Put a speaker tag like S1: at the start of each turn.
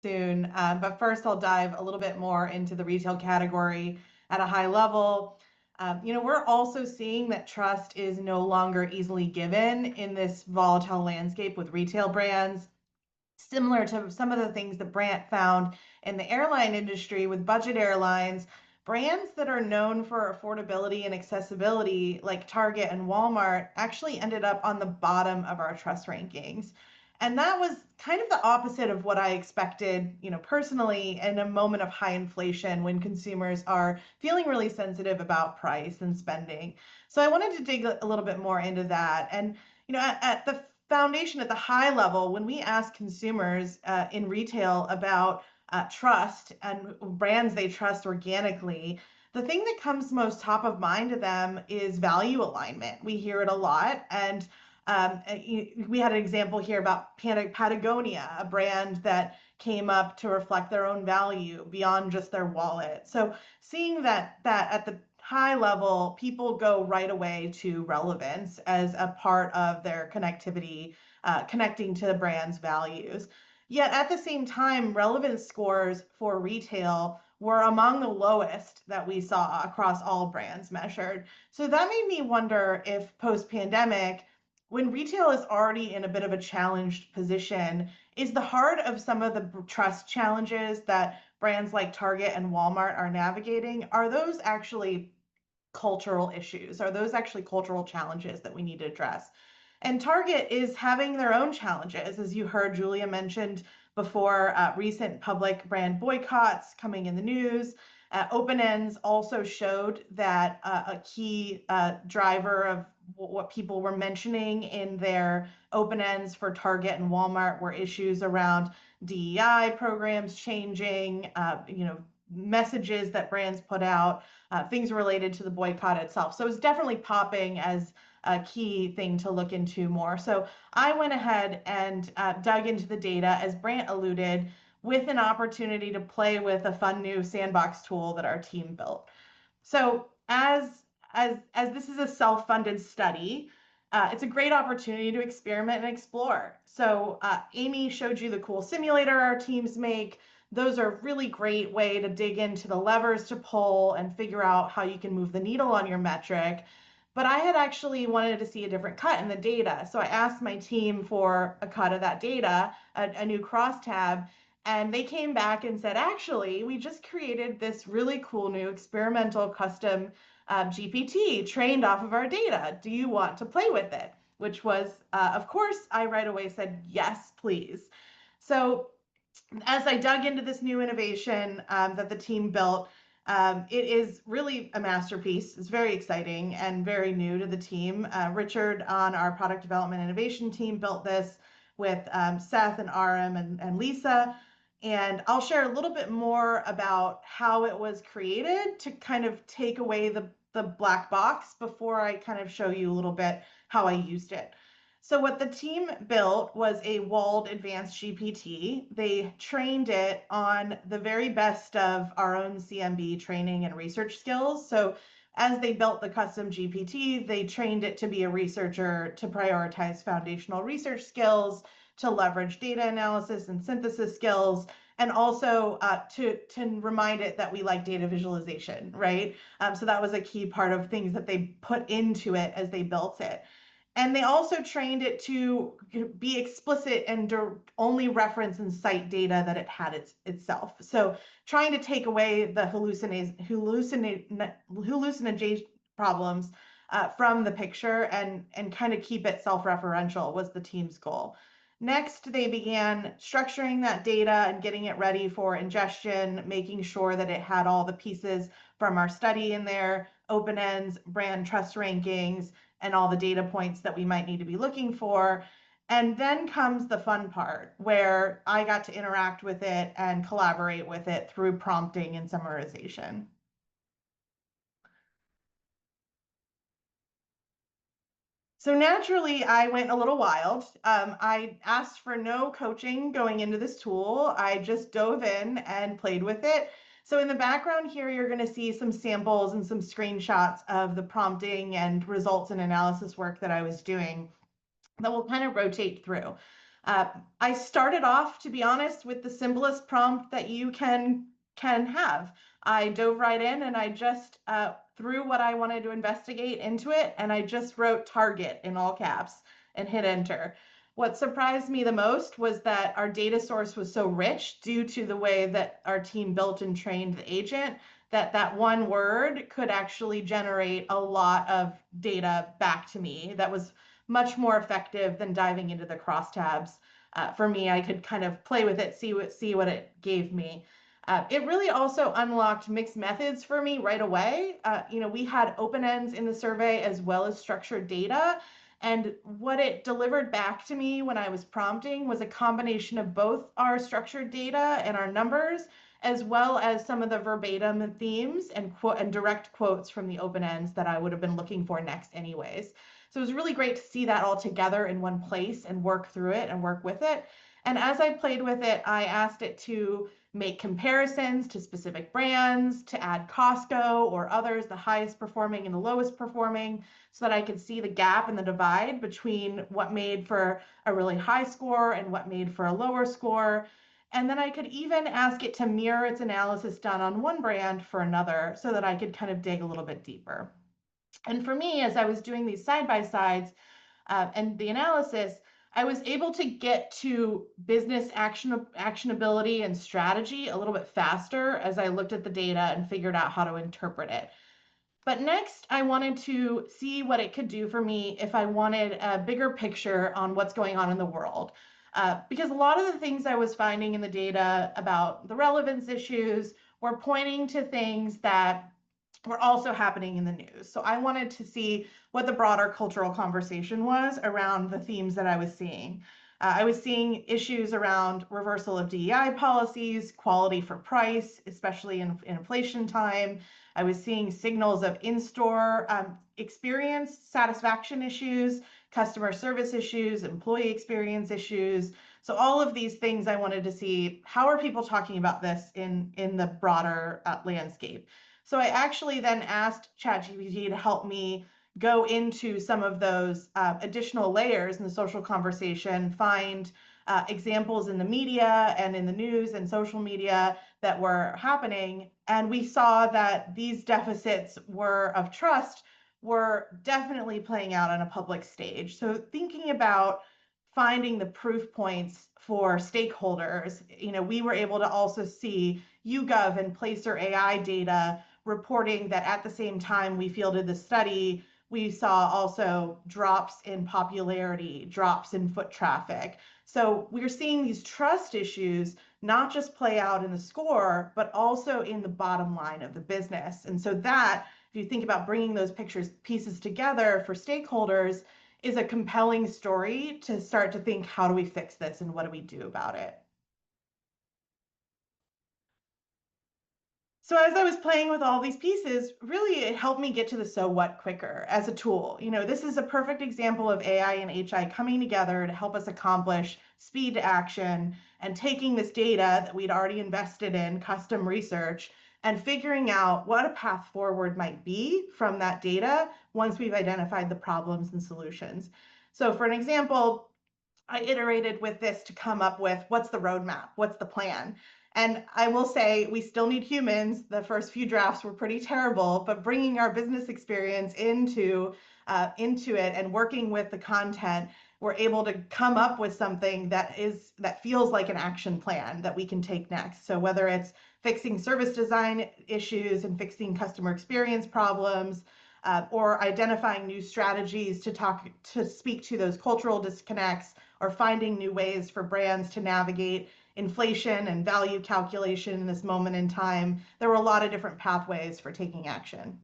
S1: soon. But first, I'll dive a little bit more into the retail category at a high level. We're also seeing that trust is no longer easily given in this volatile landscape with retail brands, similar to some of the things that Brant found in the airline industry with budget airlines. Brands that are known for affordability and accessibility, like Target and Walmart, actually ended up on the bottom of our trust rankings. And that was kind of the opposite of what I expected, personally, in a moment of high inflation when consumers are feeling really sensitive about price and spending. So I wanted to dig a little bit more into that. And at the foundation, at the high level, when we ask consumers in retail about trust and brands they trust organically, the thing that comes most top of mind to them is value alignment. We hear it a lot. And we had an example here about Patagonia, a brand that came up to reflect their own value beyond just their wallet. So seeing that at the high level, people go right away to relevance as a part of their connectivity, connecting to the brand's values. Yet at the same time, relevance scores for retail were among the lowest that we saw across all brands measured. So that made me wonder if post-pandemic, when retail is already in a bit of a challenged position, is the heart of some of the trust challenges that brands like Target and Walmart are navigating, are those actually cultural issues? Are those actually cultural challenges that we need to address? And Target is having their own challenges, as you heard Julia mentioned before, recent public brand boycotts coming in the news. Open ends also showed that a key driver of what people were mentioning in their open ends for Target and Walmart were issues around DEI programs changing, messages that brands put out, things related to the boycott itself. So it's definitely popping as a key thing to look into more. So I went ahead and dug into the data, as Brant alluded, with an opportunity to play with a fun new sandbox tool that our team built. So as this is a self-funded study, it's a great opportunity to experiment and explore. So Amy showed you the cool simulator our teams make. Those are a really great way to dig into the levers to pull and figure out how you can move the needle on your metric. But I had actually wanted to see a different cut in the data. So I asked my team for a cut of that data, a new crosstab, and they came back and said, actually, we just created this really cool new experimental custom GPT trained off of our data. Do you want to play with it? Which was, of course, I right away said, yes, please. So as I dug into this new innovation that the team built, it is really a masterpiece. It's very exciting and very new to the team. Richard on our product development innovation team built this with Seth and Aram and Lisa. And I'll share a little bit more about how it was created to kind of take away the black box before I kind of show you a little bit how I used it. So what the team built was a walled advanced GPT. They trained it on the very best of our own CMB training and research skills. So as they built the custom GPT, they trained it to be a researcher, to prioritize foundational research skills, to leverage data analysis and synthesis skills, and also to remind it that we like data visualization, right? So that was a key part of things that they put into it as they built it. And they also trained it to be explicit and only reference and cite data that it had itself. So trying to take away the hallucination problems from the picture and kind of keep it self-referential was the team's goal. Next, they began structuring that data and getting it ready for ingestion, making sure that it had all the pieces from our study in there, open ends, brand trust rankings, and all the data points that we might need to be looking for. And then comes the fun part where I got to interact with it and collaborate with it through prompting and summarization. So naturally, I went a little wild. I asked for no coaching going into this tool. I just dove in and played with it. So in the background here, you're going to see some samples and some screenshots of the prompting and results and analysis work that I was doing that will kind of rotate through. Uh, I started off, to be honest, with the simplest prompt that you can have. I dove right in and I just threw what I wanted to investigate into it, and I just wrote target in all caps and hit enter. What surprised me the most was that our data source was so rich due to the way that our team built and trained the agent, that that one word could actually generate a lot of data back to me that was much more effective than diving into the crosstabs. For me, I could kind of play with it, see what it gave me. It really also unlocked mixed methods for me right away. We had open ends in the survey as well as structured data. And what it delivered back to me when I was prompting was a combination of both our structured data and our numbers, as well as some of the verbatim themes and direct quotes from the open ends that I would have been looking for next anyways. So it was really great to see that all together in one place and work through it and work with it. And as I played with it, I asked it to make comparisons to specific brands, to add Costco or others, the highest performing and the lowest performing, so that I could see the gap and the divide between what made for a really high score and what made for a lower score. And then I could even ask it to mirror its analysis done on one brand for another so that I could kind of dig a little bit deeper. And for me, as I was doing these side by sides and the analysis, I was able to get to business actionability and strategy a little bit faster as I looked at the data and figured out how to interpret it. But next, I wanted to see what it could do for me if I wanted a bigger picture on what's going on in the world. Because a lot of the things I was finding in the data about the relevance issues were pointing to things that were also happening in the news. So I wanted to see what the broader cultural conversation was around the themes that I was seeing. I was seeing issues around reversal of DEI policies, quality for price, especially in inflation time. I was seeing signals of in-store experience satisfaction issues, customer service issues, employee experience issues. So all of these things I wanted to see, how are people talking about this in the broader landscape? So I actually then asked ChatGPT to help me go into some of those additional layers in the social conversation, find examples in the media and in the news and social media that were happening. And we saw that these deficits of trust were definitely playing out on a public stage. So thinking about finding the proof points for stakeholders, we were able to also see YouGov and Placer AI data reporting that at the same time we fielded the study, we saw also drops in popularity, drops in foot traffic. So we're seeing these trust issues not just play out in the score, but also in the bottom line of the business. And so that, if you think about bringing those pieces together for stakeholders, is a compelling story to start to think, how do we fix this and what do we do about it? So as I was playing with all these pieces, really it helped me get to the so what quicker as a tool. This is a perfect example of AI and HI coming together to help us accomplish speed to action and taking this data that we'd already invested in custom research and figuring out what a path forward might be from that data once we've identified the problems and solutions. So for an example, I iterated with this to come up with what's the roadmap, what's the plan. And I will say we still need humans. The first few drafts were pretty terrible, but bringing our business experience into it and working with the content, we're able to come up with something that feels like an action plan that we can take next. So whether it's fixing service design issues and fixing customer experience problems, or identifying new strategies to speak to those cultural disconnects, or finding new ways for brands to navigate inflation and value calculation in this moment in time. There were a lot of different pathways for taking action.